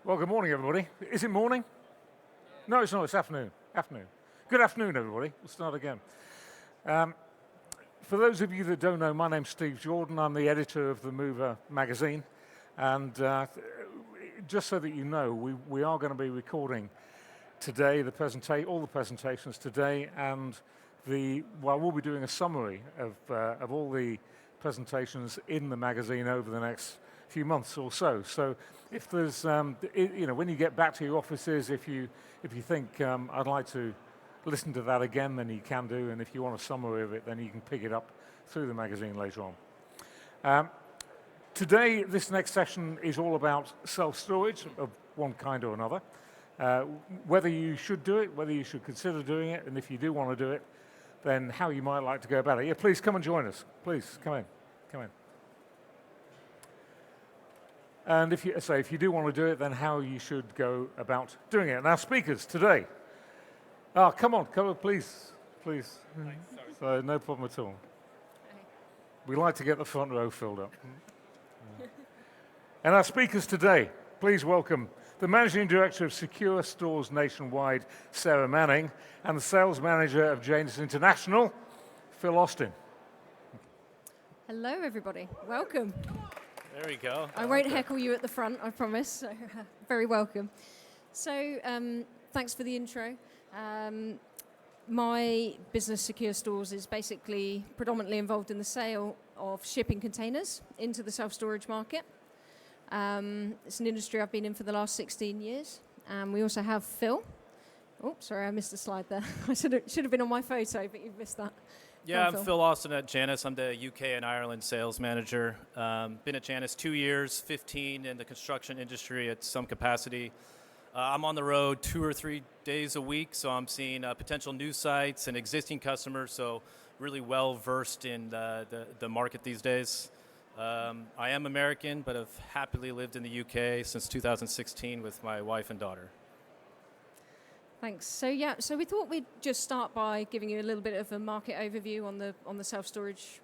Well, good morning, everybody. Is it morning? No, it's not. It's afternoon. Afternoon. Good afternoon, everybody. We'll start again. For those of you that don't know, my name's Steve Jordan. I'm the editor of the Mover magazine. And just so that you know, we are going to be recording today, all the presentations today, and we'll be doing a summary of all the presentations in the magazine over the next few months or so. So if there's, when you get back to your offices, if you think I'd like to listen to that again, then you can do, and if you want a summary of it, then you can pick it up through the magazine later on. Today, this next session is all about self-storage of one kind or another. Whether you should do it, whether you should consider doing it, and if you do want to do it, then how you might like to go about it. Yeah, please come and join us. Please, come in. And if you do want to do it, then how you should go about doing it. And our speakers today. Come on, please. So no problem at all. We like to get the front row filled up. And our speakers today, please welcome the Managing Director of Secure Stores Nationwide, Sarah Manning, and the Sales Manager of Janus International, Phil Austin. Hello, everybody. Welcome. There we go. I won't heckle you at the front, I promise. So, very welcome. So, thanks for the intro. My business, Secure Stores, is basically predominantly involved in the sale of shipping containers into the self-storage market. It's an industry I've been in for the last 16 years. We also have Phil. Oh, sorry, I missed a slide there. I should have been on my photo, but you've missed that. Yeah, I'm Phil Austin at Janus. I'm the UK and Ireland sales manager. Been at Janus 2 years, 15 in the construction industry at some capacity. I'm on the road 2 or 3 days a week, so I'm seeing potential new sites and existing customers, so really well versed in the market these days. I am American, but have happily lived in the UK since 2016 with my wife and daughter. Thanks. So we thought we'd just start by giving you a little bit of a market overview on the self-storage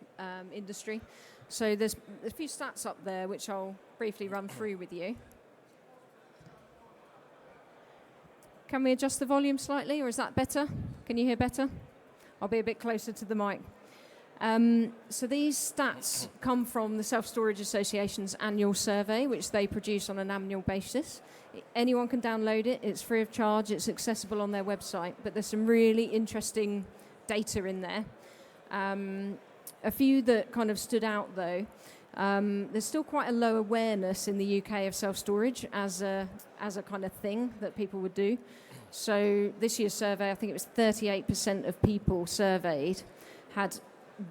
industry. So there's a few stats up there which I'll briefly run through with you. Can we adjust the volume slightly, or is that better? Can you hear better? I'll be a bit closer to the mic. So these stats come from the Self-Storage Association's annual survey, which they produce on an annual basis. Anyone can download it. It's free of charge. It's accessible on their website. But there's some really interesting data in there. A few that kind of stood out, though. There's still quite a low awareness in the UK of self-storage as a kind of thing that people would do. So this year's survey, I think it was 38% of people surveyed had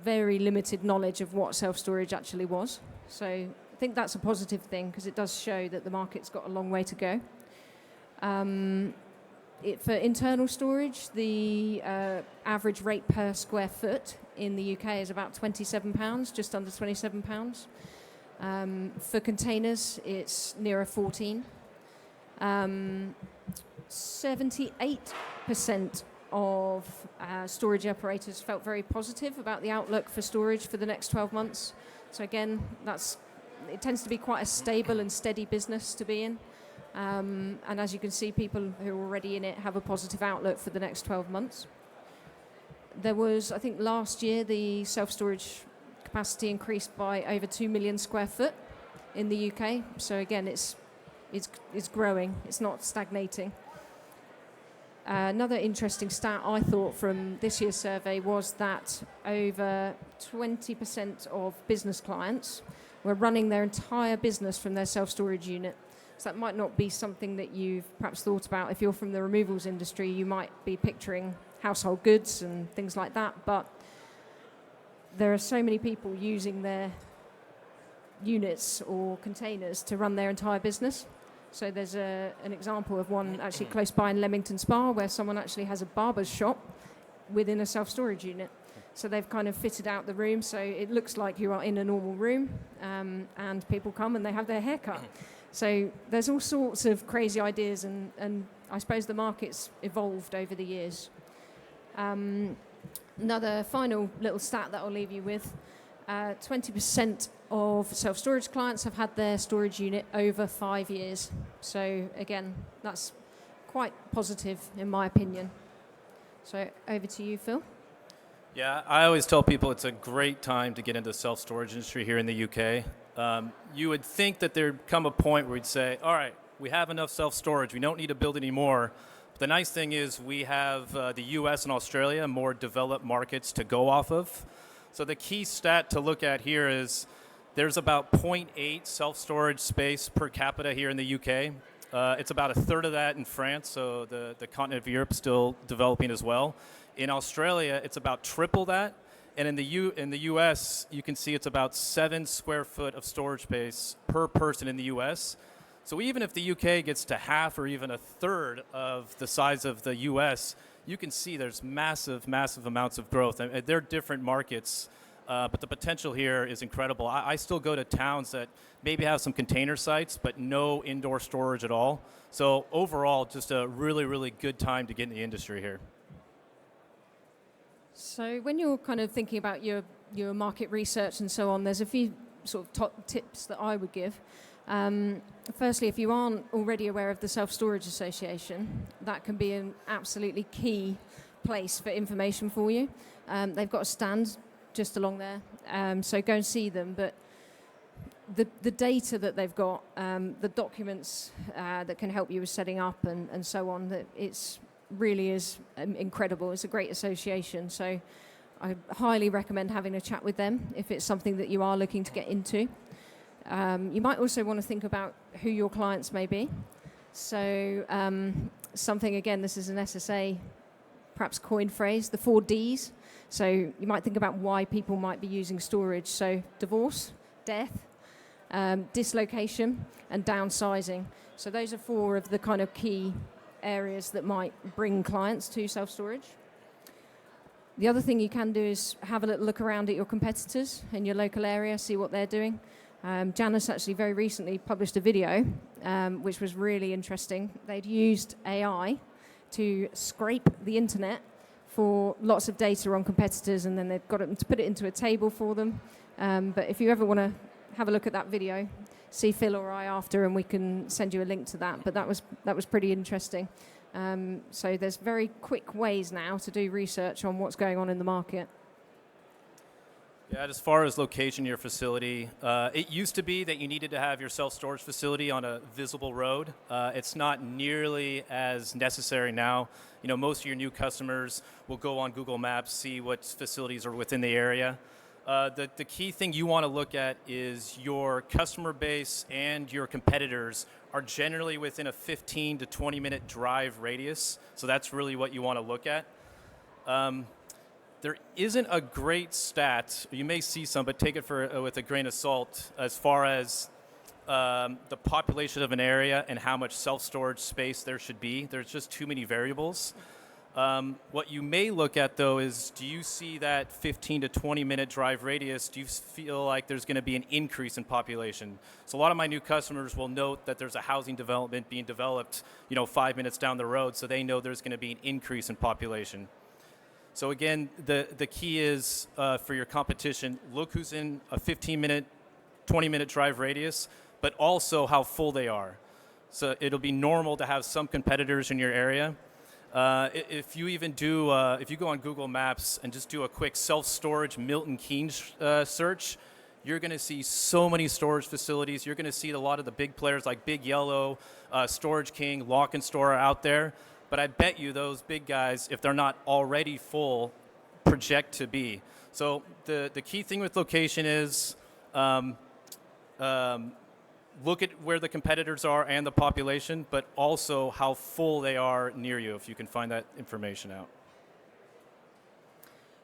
very limited knowledge of what self-storage actually was. So I think that's a positive thing because it does show that the market's got a long way to go. For internal storage, the average rate per square foot in the UK is about £27, just under £27. For containers, it's nearer 14. 78% of storage operators felt very positive about the outlook for storage for the next 12 months. So again, it tends to be quite a stable and steady business to be in. And as you can see, people who are already in it have a positive outlook for the next 12 months. There was, I think last year, the self-storage capacity increased by over 2 million square foot in the UK. So again, it's growing, it's not stagnating. Another interesting stat I thought from this year's survey was that over 20% of business clients were running their entire business from their self-storage unit. So that might not be something that you've perhaps thought about. If you're from the removals industry, you might be picturing household goods and things like that, but there are so many people using their units or containers to run their entire business. So there's an example of one actually close by in Leamington Spa where someone actually has a barber's shop within a self-storage unit. So they've kind of fitted out the room so it looks like you are in a normal room, and people come and they have their hair cut. So there's all sorts of crazy ideas, and I suppose the market's evolved over the years. Another final little stat that I'll leave you with. 20% of self-storage clients have had their storage unit over 5 years. So again, that's quite positive in my opinion. So over to you, Phil. Yeah, I always tell people it's a great time to get into the self-storage industry here in the UK. You would think that there'd come a point where we'd say, all right, we have enough self-storage, we don't need to build any more. But the nice thing is we have the US and Australia, more developed markets to go off of. So the key stat to look at here is there's about 0.8 self-storage space per capita here in the UK. It's about a third of that in France, so the continent of Europe is still developing as well. In Australia, it's about triple that. And in the US, you can see it's about 7 square foot of storage space per person in the US. So even if the UK gets to half or even a third of the size of the US, you can see there's massive, massive amounts of growth. And they're different markets, but the potential here is incredible. I still go to towns that maybe have some container sites, but no indoor storage at all. So overall, just a really, really good time to get in the industry here. So when you're kind of thinking about your market research and so on, there's a few sort of top tips that I would give. Firstly, if you aren't already aware of the Self-Storage Association, that can be an absolutely key place for information for you. They've got a stand just along there, so go and see them. But the data that they've got, the documents that can help you with setting up and so on, that it's really is incredible. It's a great association, so I highly recommend having a chat with them if it's something that you are looking to get into. You might also want to think about who your clients may be. So something, again, this is an SSA perhaps coined phrase, the 4 Ds. So you might think about why people might be using storage. So divorce, death, dislocation, and downsizing. So those are 4 of the kind of key areas that might bring clients to self-storage. The other thing you can do is have a little look around at your competitors in your local area, see what they're doing. Janus actually very recently published a video, which was really interesting. They'd used AI to scrape the internet for lots of data on competitors, and then they've got it to put it into a table for them. But if you ever want to have a look at that video, see Phil or I after, and we can send you a link to that. But that was pretty interesting. So there's very quick ways now to do research on what's going on in the market. Yeah, as far as location of your facility, it used to be that you needed to have your self-storage facility on a visible road. It's not nearly as necessary now. You know, most of your new customers will go on Google Maps, see what facilities are within the area. The key thing you want to look at is your customer base and your competitors are generally within a 15 to 20 minute drive radius. So that's really what you want to look at. There isn't a great stat, you may see some, but take it with a grain of salt, as far as the population of an area and how much self-storage space there should be. There's just too many variables. What you may look at, though, is do you see that 15 to 20 minute drive radius? Do you feel like there's going to be an increase in population? So a lot of my new customers will note that there's a housing development being developed, 5 minutes down the road, so they know there's going to be an increase in population. So again, the key is for your competition, look who's in a 15-minute, 20-minute drive radius, but also how full they are. So it'll be normal to have some competitors in your area. If you even do, if you go on Google Maps and just do a quick self-storage Milton Keynes search, you're going to see so many storage facilities. You're going to see a lot of the big players like Big Yellow, Storage King, Lock and Store are out there. But I bet you those big guys, if they're not already full, project to be. So the key thing with location is look at where the competitors are and the population, but also how full they are near you, if you can find that information out.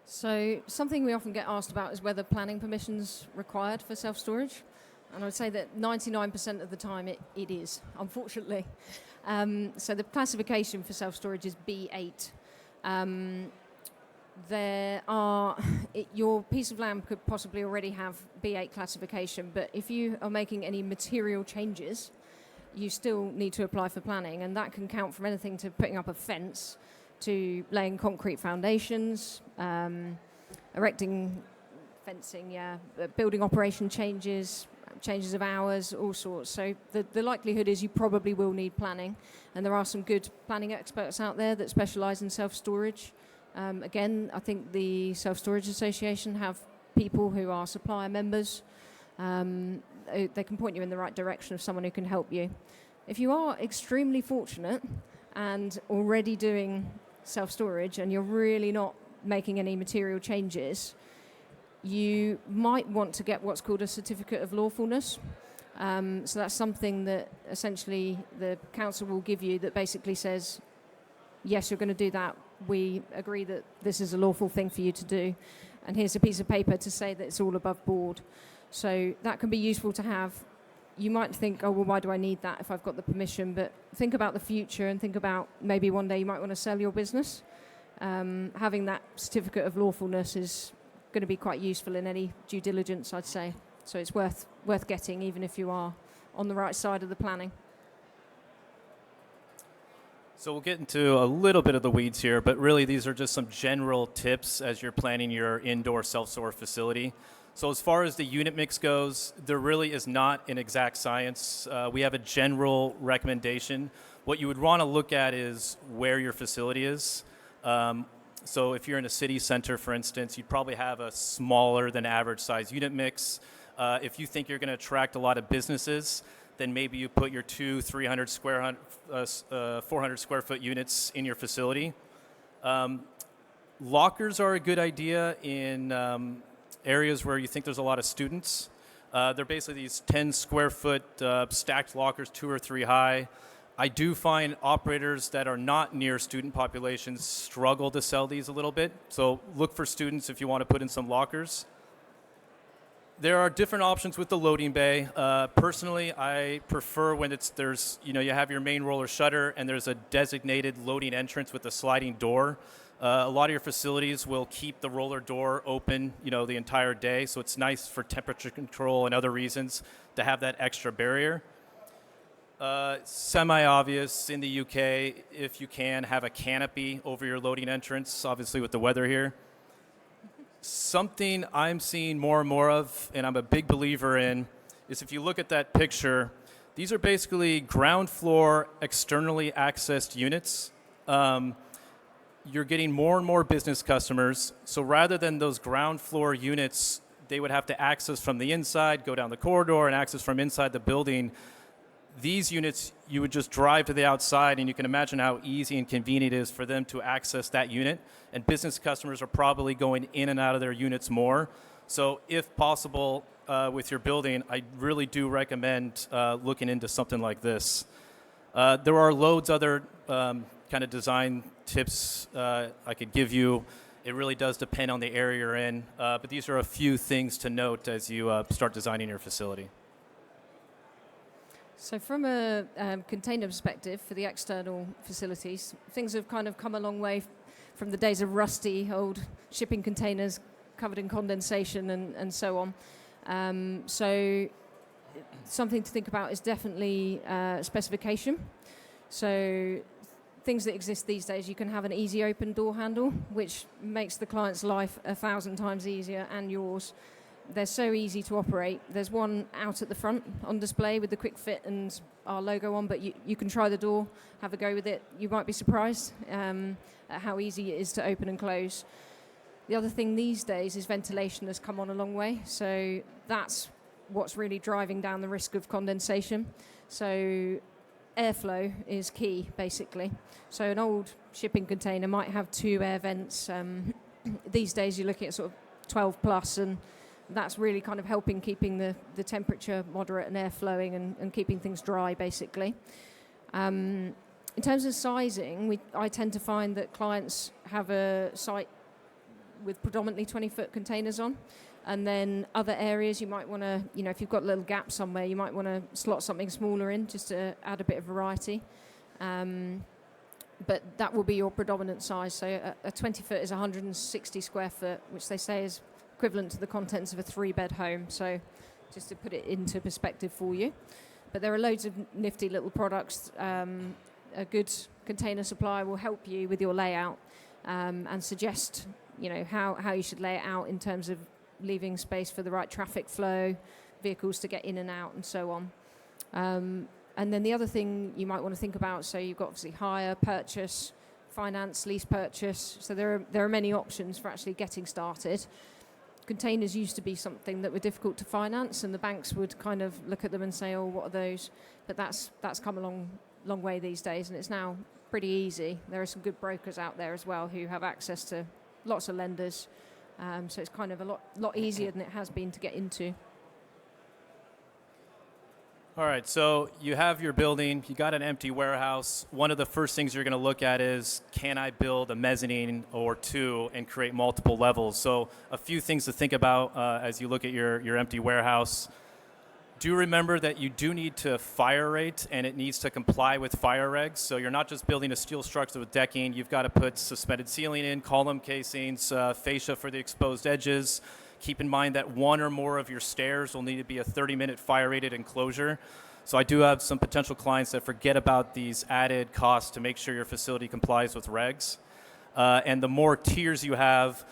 So something we often get asked about is whether planning permission's required for self-storage. And I would say that 99% of the time it is, unfortunately. So the classification for self-storage is B8. Your piece of land could possibly already have B8 classification, but if you are making any material changes, you still need to apply for planning, and that can count from anything to putting up a fence to laying concrete foundations, erecting Fencing, yeah. Building operation changes of hours, all sorts. So the likelihood is you probably will need planning. And there are some good planning experts out there that specialise in self-storage. Again, I think the Self-Storage Association have people who are supplier members. They can point you in the right direction of someone who can help you. If you are extremely fortunate and already doing self-storage and you're really not making any material changes, you might want to get what's called a certificate of lawfulness. So that's something that essentially the council will give you that basically says, yes, you're going to do that. We agree that this is a lawful thing for you to do. And here's a piece of paper to say that it's all above board. So that can be useful to have. You might think, oh, well, why do I need that if I've got the permission? But think about the future and think about maybe one day you might want to sell your business. Having that certificate of lawfulness is going to be quite useful in any due diligence, I'd say. So it's worth getting, even if you are on the right side of the planning. So we'll get into a little bit of the weeds here, but really these are just some general tips as you're planning your indoor self-storage facility. So as far as the unit mix goes, there really is not an exact science. We have a general recommendation. What you would want to look at is where your facility is. So if you're in a city center, for instance, you'd probably have a smaller than average size unit mix. If you think you're going to attract a lot of businesses, then maybe you put your 400 square foot units in your facility. Lockers are a good idea in areas where you think there's a lot of students. They're basically these 10 square foot stacked lockers, 2 or 3 high. I do find operators that are not near student populations struggle to sell these a little bit. So look for students if you want to put in some lockers. There are different options with the loading bay. Personally, I prefer when you have your main roller shutter and there's a designated loading entrance with a sliding door. A lot of your facilities will keep the roller door open, the entire day. So it's nice for temperature control and other reasons to have that extra barrier. Semi-obvious in the UK, if you can, have a canopy over your loading entrance, obviously with the weather here. Something I'm seeing more and more of, and I'm a big believer in, is if you look at that picture, these are basically ground floor externally accessed units. You're getting more and more business customers, so rather than those ground floor units, they would have to access from the inside, go down the corridor, and access from inside the building. These units, you would just drive to the outside, and you can imagine how easy and convenient it is for them to access that unit. And business customers are probably going in and out of their units more. So if possible, with your building, I really do recommend looking into something like this. There are loads other kind of design tips I could give you. It really does depend on the area you're in. But these are a few things to note as you start designing your facility. So from a container perspective for the external facilities, things have kind of come a long way from the days of rusty old shipping containers covered in condensation and so on. So something to think about is definitely specification. So things that exist these days, you can have an easy open door handle, which makes the client's life 1,000 times easier and yours. They're so easy to operate. There's one out at the front on display with the quick fit and our logo on, but you can try the door, have a go with it. You might be surprised at how easy it is to open and close. The other thing these days is ventilation has come on a long way. So that's what's really driving down the risk of condensation. So airflow is key, basically. So an old shipping container might have 2 air vents. These days you're looking at sort of 12 plus, and that's really kind of helping keeping the temperature moderate and air flowing and keeping things dry, basically. In terms of sizing, I tend to find that clients have a site with predominantly 20-foot containers on, and then other areas you might want to, if you've got a little gap somewhere, you might want to slot something smaller in just to add a bit of variety. But that will be your predominant size. So a 20-foot is 160 square foot, which they say is equivalent to the contents of a 3-bed home. So just to put it into perspective for you. But there are loads of nifty little products. A good container supplier will help you with your layout and suggest, how you should lay it out in terms of leaving space for the right traffic flow, vehicles to get in and out, and so on. And then the other thing you might want to think about, so you've got obviously hire, purchase, finance, lease purchase. So there are many options for actually getting started. Containers used to be something that were difficult to finance, and the banks would kind of look at them and say, oh, what are those? But that's come a long way these days, and it's now pretty easy. There are some good brokers out there as well who have access to lots of lenders. So it's kind of a lot easier than it has been to get into. All right, so you have your building, you got an empty warehouse. One of the first things you're going to look at is, can I build a mezzanine or two and create multiple levels? So a few things to think about as you look at your empty warehouse. Do remember that you do need to fire rate, and it needs to comply with fire regs. So you're not just building a steel structure with decking, you've got to put suspended ceiling in, column casings, fascia for the exposed edges. Keep in mind that one or more of your stairs will need to be a 30-minute fire-rated enclosure. So I do have some potential clients that forget about these added costs to make sure your facility complies with regs. And the more tiers you have,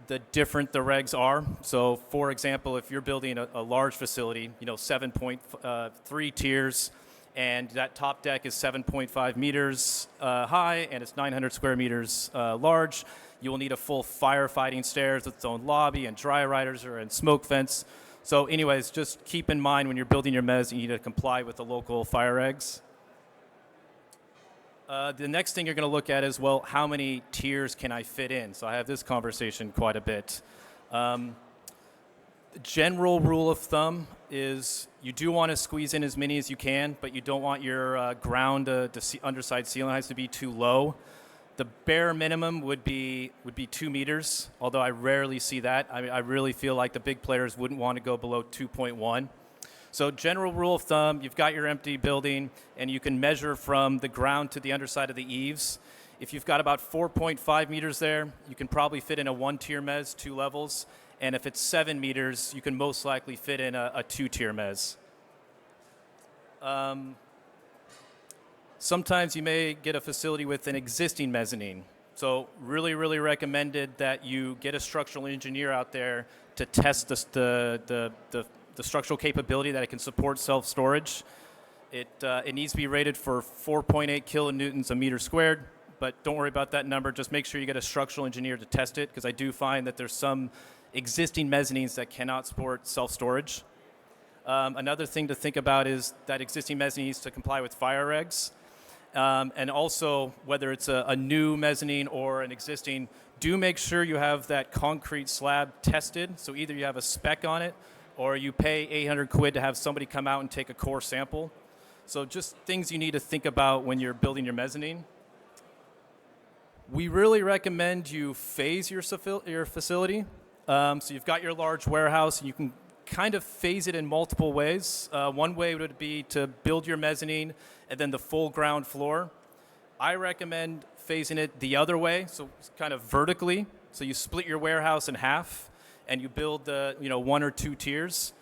the different the regs are. So for example, if you're building a large facility, 7.3 tiers, and that top deck is 7.5 meters high, and it's 900 square meters large, you will need a full firefighting stairs with its own lobby and dry riser and smoke fence. So anyways, just keep in mind when you're building your mezz, you need to comply with the local fire regs. The next thing you're going to look at is, well, how many tiers can I fit in? So I have this conversation quite a bit. The general rule of thumb is you do want to squeeze in as many as you can, but you don't want your ground underside ceiling heights to be too low. The bare minimum would be 2 meters, although I rarely see that. I really feel like the big players wouldn't want to go below 2.1. So general rule of thumb, you've got your empty building, and you can measure from the ground to the underside of the eaves. If you've got about 4.5 meters there, you can probably fit in a 1-tier mezz, 2 levels. And if it's 7 meters, you can most likely fit in a 2-tier mezz. Sometimes you may get a facility with an existing mezzanine. So really, really recommended that you get a structural engineer out there to test the structural capability that it can support self-storage. It needs to be rated for 4.8 kilonewtons a meter squared, but don't worry about that number. Just make sure you get a structural engineer to test it, because I do find that there's some existing mezzanines that cannot support self-storage. Another thing to think about is that existing mezzanine needs to comply with fire regs. And also, whether it's a new mezzanine or an existing, do make sure you have that concrete slab tested. So either you have a spec on it, or you pay 800 quid to have somebody come out and take a core sample. So just things you need to think about when you're building your mezzanine. We really recommend you phase your facility. So you've got your large warehouse, and you can kind of phase it in multiple ways. One way would be to build your mezzanine and then the full ground floor. I recommend phasing it the other way, so kind of vertically. So you split your warehouse in half, and you build the 1 or 2 tiers.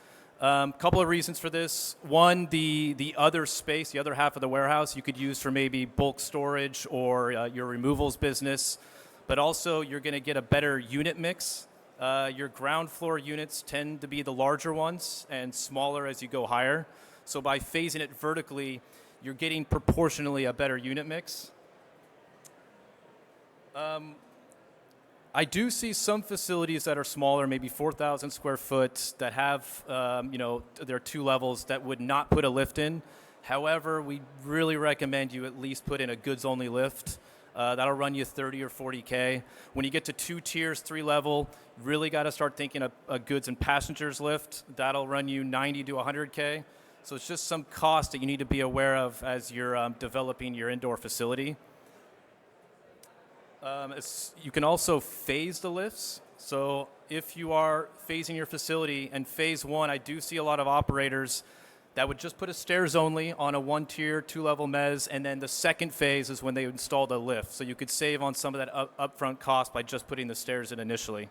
Couple of reasons for this. One, the other space, the other half of the warehouse, you could use for maybe bulk storage or your removals business. But also, you're going to get a better unit mix. Your ground floor units tend to be the larger ones and smaller as you go higher. So by phasing it vertically, you're getting proportionally a better unit mix. I do see some facilities that are smaller, maybe 4,000 square foot, that have, there are 2 levels that would not put a lift in. However, we really recommend you at least put in a goods-only lift. That'll run you 30 or 40K. When you get to 2 tiers, 3 level, really got to start thinking of a goods and passengers lift. That'll run you 90 to 100K. So it's just some cost that you need to be aware of as you're developing your indoor facility. You can also phase the lifts. So if you are phasing your facility, and phase 1, I do see a lot of operators that would just put a stairs only on a 1-tier, 2-level mezz, and then the second phase is when they install the lift. So you could save on some of that upfront cost by just putting the stairs in initially.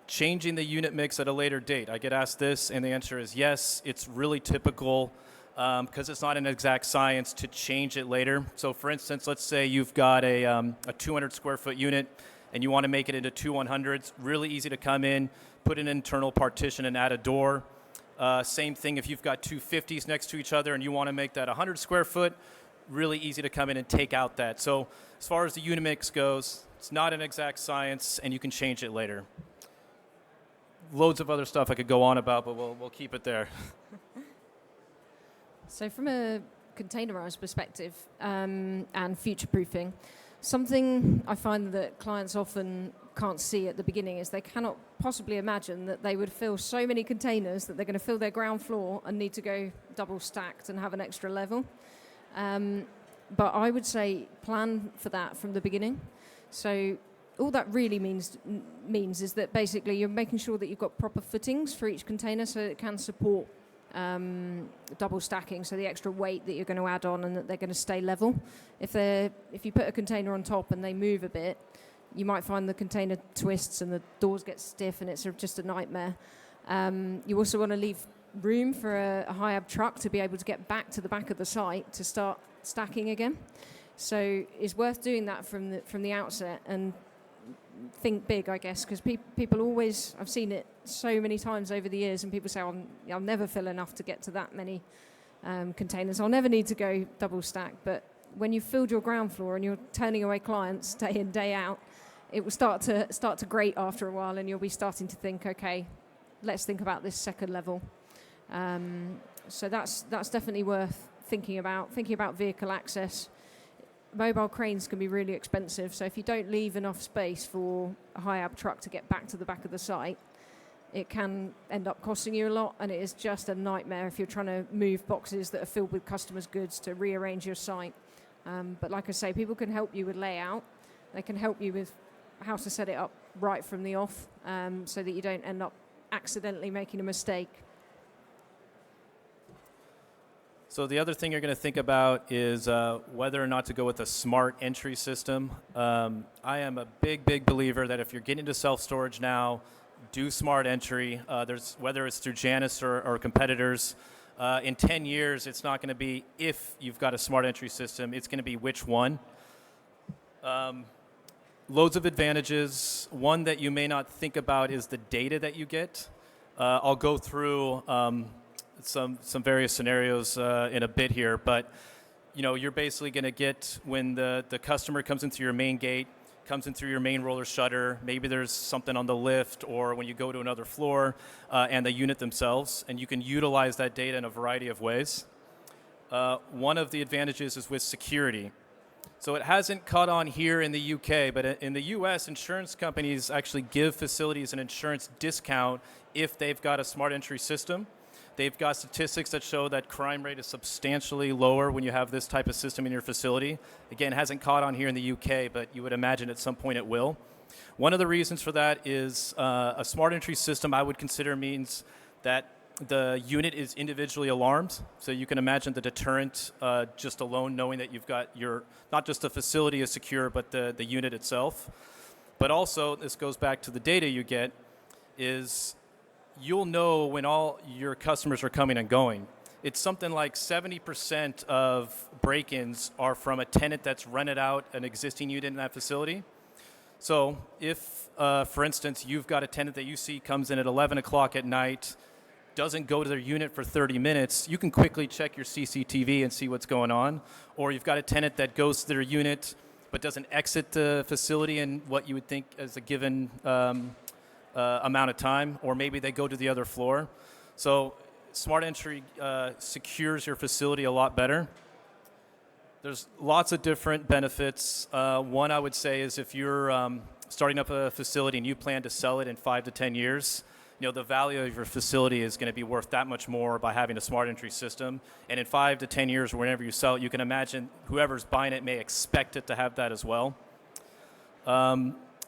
Changing the unit mix at a later date. I get asked this, and the answer is yes. It's really typical because it's not an exact science to change it later. So for instance, let's say you've got a 200 square foot unit, and you want to make it into two 100s, really easy to come in, put an internal partition and add a door. Same thing if you've got two 50s next to each other and you want to make that 100 square foot, really easy to come in and take out that. So as far as the unit mix goes, it's not an exact science, and you can change it later. Loads of other stuff I could go on about, but we'll keep it there. So from a containerized perspective and future-proofing, something I find that clients often can't see at the beginning is they cannot possibly imagine that they would fill so many containers that they're going to fill their ground floor and need to go double stacked and have an extra level. But I would say plan for that from the beginning. So all that really means is that basically you're making sure that you've got proper footings for each container so it can support double stacking, so the extra weight that you're going to add on and that they're going to stay level. If you put a container on top and they move a bit, you might find the container twists and the doors get stiff and it's just a nightmare. You also want to leave room for a high-ab truck to be able to get back to the back of the site to start stacking again. So it's worth doing that from the outset and think big, I guess, because people always, I've seen it so many times over the years, and people say, I'll never fill enough to get to that many containers. I'll never need to go double stack. But when you've filled your ground floor and you're turning away clients day in, day out, it will start to grate after a while, and you'll be starting to think, okay, let's think about this second level. So that's definitely worth thinking about vehicle access. Mobile cranes can be really expensive, so if you don't leave enough space for a high-ab truck to get back to the back of the site, it can end up costing you a lot, and it is just a nightmare if you're trying to move boxes that are filled with customers' goods to rearrange your site. But like I say, people can help you with layout. They can help you with how to set it up right from the off, so that you don't end up accidentally making a mistake. So the other thing you're going to think about is whether or not to go with a smart entry system. I am a big believer that if you're getting into self-storage now, do smart entry. Whether it's through Janus or competitors. In 10 years, it's not going to be if you've got a smart entry system, it's going to be which one. Loads of advantages. One that you may not think about is the data that you get. I'll go through some various scenarios in a bit here, but you're basically going to get when the customer comes in through your main gate, comes in through your main roller shutter, maybe there's something on the lift or when you go to another floor, and the unit themselves, and you can utilize that data in a variety of ways. One of the advantages is with security. So it hasn't caught on here in the UK, but in the US, insurance companies actually give facilities an insurance discount if they've got a smart entry system. They've got statistics that show that crime rate is substantially lower when you have this type of system in your facility. Again, it hasn't caught on here in the UK, but you would imagine at some point it will. One of the reasons for that is a smart entry system I would consider means that the unit is individually alarmed. So you can imagine the deterrent just alone knowing that you've got not just the facility is secure, but the unit itself. But also, this goes back to the data you get, is you'll know when all your customers are coming and going. It's something like 70% of break-ins are from a tenant that's rented out an existing unit in that facility. So if, for instance, you've got a tenant that you see comes in at 11 o'clock at night, doesn't go to their unit for 30 minutes, you can quickly check your CCTV and see what's going on. Or you've got a tenant that goes to their unit but doesn't exit the facility in what you would think as a given amount of time, or maybe they go to the other floor. So smart entry secures your facility a lot better. There's lots of different benefits. One I would say is if you're starting up a facility and you plan to sell it in 5 to 10 years, the value of your facility is going to be worth that much more by having a smart entry system. And in 5 to 10 years, whenever you sell it, you can imagine whoever's buying it may expect it to have that as well.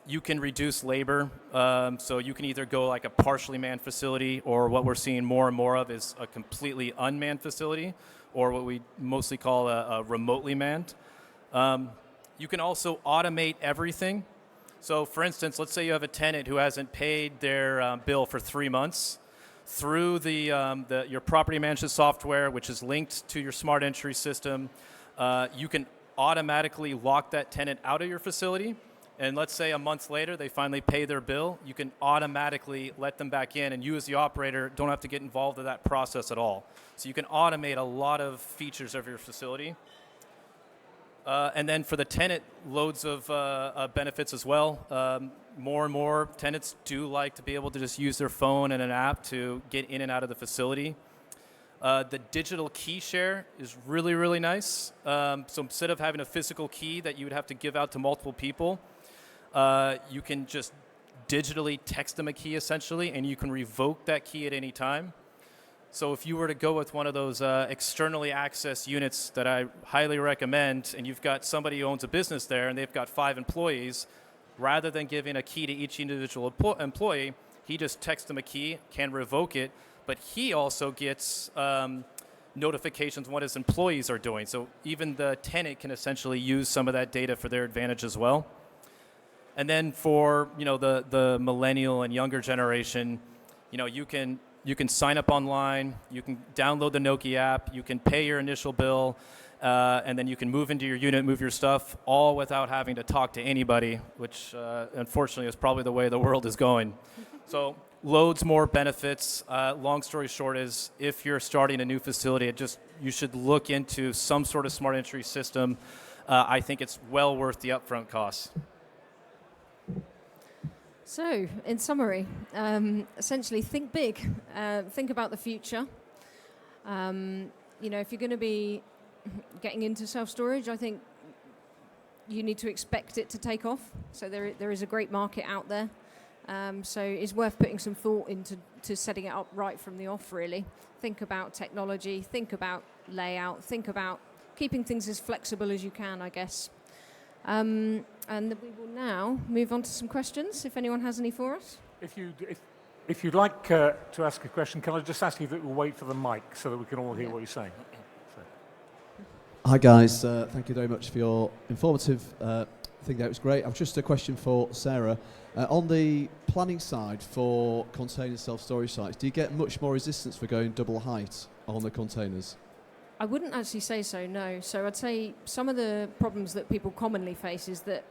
You can reduce labor, so you can either go like a partially manned facility, or what we're seeing more and more of is a completely unmanned facility, or what we mostly call a remotely manned. You can also automate everything. So for instance, let's say you have a tenant who hasn't paid their bill for 3 months. Through your property management software, which is linked to your smart entry system, you can automatically lock that tenant out of your facility. and let's say a month later they finally pay their bill, you can automatically let them back in, and you as the operator don't have to get involved in that process at all. So you can automate a lot of features of your facility. And then for the tenant, loads of benefits as well. More and more tenants do like to be able to just use their phone and an app to get in and out of the facility. The digital key share is really, really nice. So instead of having a physical key that you would have to give out to multiple people, you can just digitally text them a key essentially, and you can revoke that key at any time. So if you were to go with one of those externally accessed units that I highly recommend, and you've got somebody who owns a business there and they've got 5 employees, rather than giving a key to each individual employee, he just texts them a key, can revoke it, but he also gets notifications on what his employees are doing. So even the tenant can essentially use some of that data for their advantage as well. And then for the millennial and younger generation, you can sign up online, you can download the Nokia app, you can pay your initial bill, and then you can move into your unit, move your stuff, all without having to talk to anybody, which unfortunately is probably the way the world is going. So loads more benefits. Long story short is, if you're starting a new facility, you should look into some sort of smart entry system. I think it's well worth the upfront costs. So, in summary, essentially think big, think about the future. If you're going to be getting into self-storage, I think you need to expect it to take off. So there is a great market out there. So it's worth putting some thought into setting it up right from the off, really. Think about technology, think about layout, think about keeping things as flexible as you can, I guess. And we will now move on to some questions, if anyone has any for us. If you'd like to ask a question, can I just ask you that we'll wait for the mic so that we can all hear what you're saying? Hi guys, thank you very much for your informative thing. That was great. I've just a question for Sarah. On the planning side for container self-storage sites, do you get much more resistance for going double height on the containers? I wouldn't actually say so, no. So I'd say some of the problems that people commonly face is that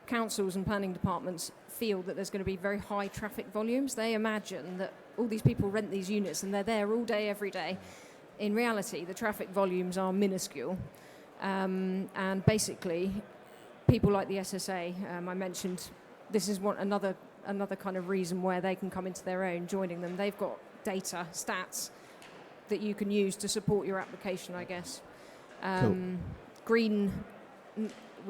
councils and planning departments feel that there's going to be very high traffic volumes. They imagine that all these people rent these units and they're there all day, every day. In reality, the traffic volumes are minuscule. And basically, people like the SSA, I mentioned, this is another kind of reason where they can come into their own, joining them. They've got data, stats, that you can use to support your application, I guess. Cool. Green,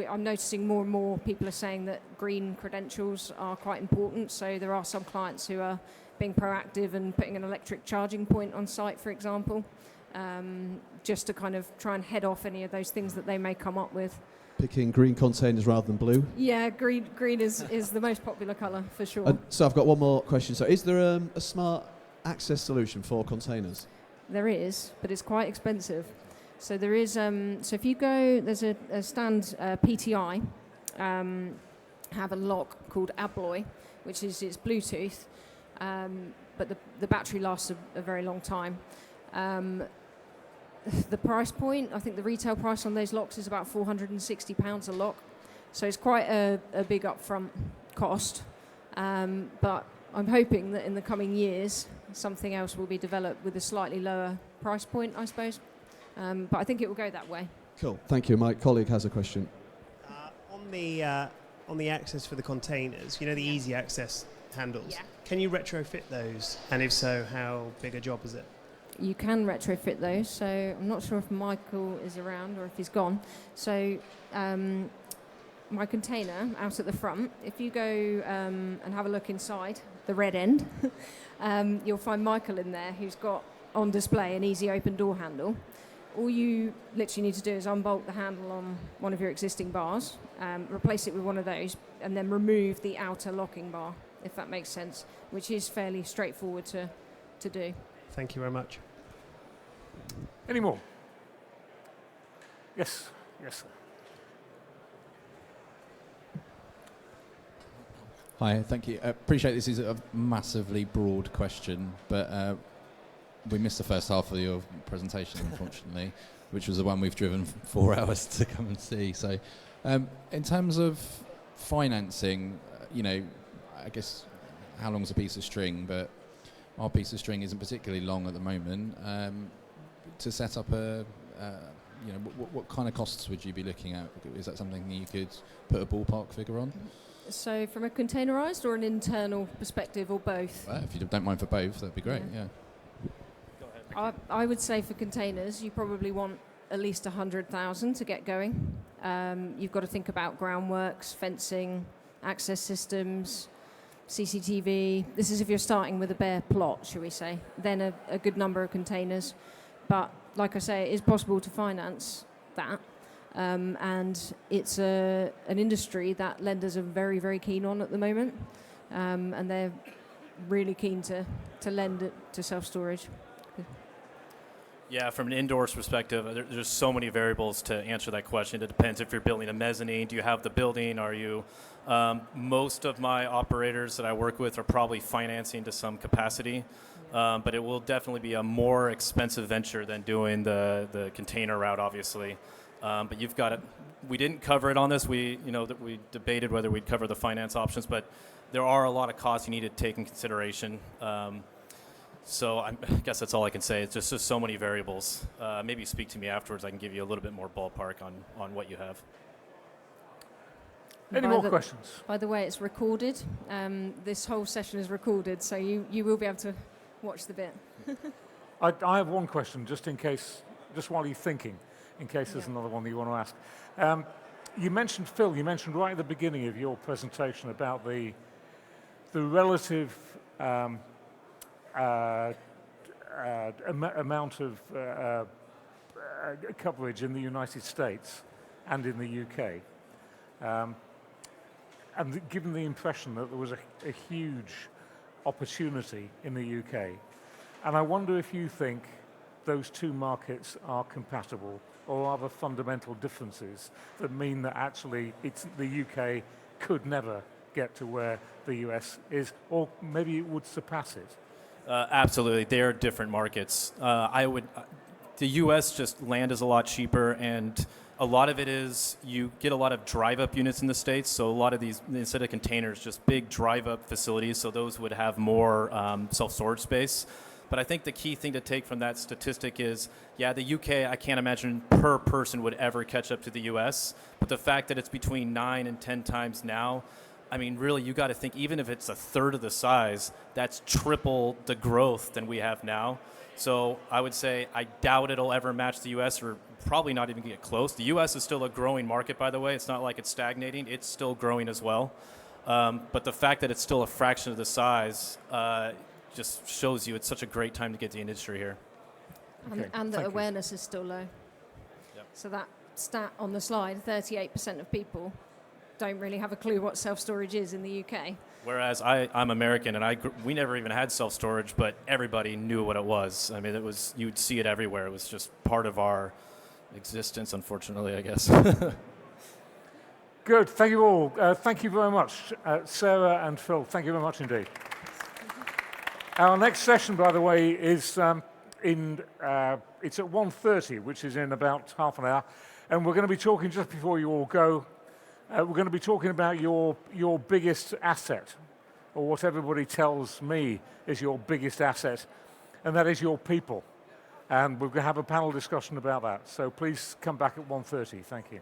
I'm noticing more and more people are saying that green credentials are quite important. So there are some clients who are being proactive and putting an electric charging point on site, for example, just to kind of try and head off any of those things that they may come up with. Picking green containers rather than blue? Yeah, green is the most popular colour, for sure. So I've got one more question. So is there a smart access solution for containers? There is, but it's quite expensive. So there is. So if you go, there's a stand PTI have a lock called Abloy, which is it's Bluetooth, but the battery lasts a very long time. The price point, I think the retail price on those locks is about £460 a lock. So it's quite a big upfront cost. But I'm hoping that in the coming years, something else will be developed with a slightly lower price point, I suppose. But I think it will go that way. Cool. Thank you. My colleague has a question. On the access for the containers, the easy access handles. Yeah. Can you retrofit those? And if so, how big a job is it? You can retrofit those. So I'm not sure if Michael is around or if he's gone. So my container out at the front, if you go and have a look inside the red end, you'll find Michael in there who's got on display an easy open door handle. All you literally need to do is unbolt the handle on one of your existing bars, replace it with one of those, and then remove the outer locking bar, if that makes sense, which is fairly straightforward to do. Thank you very much. Any more? Yes, sir. Hi, thank you. Appreciate this is a massively broad question, but we missed the first half of your presentation, unfortunately, which was the one we've driven 4 hours to come and see. So in terms of financing, I guess how long's a piece of string, but our piece of string isn't particularly long at the moment. To set up what kind of costs would you be looking at? Is that something that you could put a ballpark figure on? So from a containerized or an internal perspective, or both? Well, if you don't mind for both, that'd be great. Yeah. Go ahead. I would say for containers, you probably want at least 100,000 to get going. You've got to think about groundworks, fencing, access systems, CCTV. This is if you're starting with a bare plot, shall we say. Then a good number of containers. But like I say, it is possible to finance that. And it's an industry that lenders are very, very keen on at the moment. And they're really keen to lend it to self-storage. Yeah, from an indoors perspective, there's so many variables to answer that question. It depends if you're building a mezzanine. Do you have the building? Are you? Most of my operators that I work with are probably financing to some capacity, but it will definitely be a more expensive venture than doing the container route, obviously. But you've got it. We didn't cover it on this. We debated whether we'd cover the finance options, but there are a lot of costs you need to take in consideration. So I guess that's all I can say. It's just so many variables. Maybe speak to me afterwards. I can give you a little bit more ballpark on what you have. Any more questions? By the way, it's recorded. This whole session is recorded, so you will be able to watch the bit. I have one question, just in case, just while you're thinking, in case there's another one that you want to ask. You mentioned, Phil, right at the beginning of your presentation about the relative amount of coverage in the United States and in the UK. And given the impression that there was a huge opportunity in the UK. And I wonder if you think those two markets are compatible, or are there fundamental differences that mean that actually the UK could never get to where the US is, or maybe it would surpass it? Absolutely, they are different markets. The U.S. just land is a lot cheaper, and a lot of it is you get a lot of drive-up units in the States. So a lot of these, instead of containers, just big drive-up facilities. So those would have more self-storage space. But I think the key thing to take from that statistic is, yeah, the UK, I can't imagine per person would ever catch up to the U.S. But the fact that it's between 9 and 10 times now, I mean, really, you got to think, even if it's a third of the size, that's triple the growth than we have now. So I would say I doubt it'll ever match the U.S. or probably not even get close. The U.S. is still a growing market, by the way. It's not like it's stagnating. It's still growing as well. But the fact that it's still a fraction of the size just shows you it's such a great time to get the industry here. And the awareness is still low. Yep. So that stat on the slide, 38% of people don't really have a clue what self-storage is in the UK. Whereas I'm American, and we never even had self-storage, but everybody knew what it was. I mean, you'd see it everywhere. It was just part of our existence, unfortunately, I guess. Good, thank you all. Thank you very much, Sarah and Phil. Thank you very much indeed. Our next session, by the way, is it's at 1:30, which is in about half an hour, and we're going to be talking just before you all go. We're going to be talking about your biggest asset, or what everybody tells me is your biggest asset, and that is your people. And we're going to have a panel discussion about that. So please come back at 1:30. Thank you.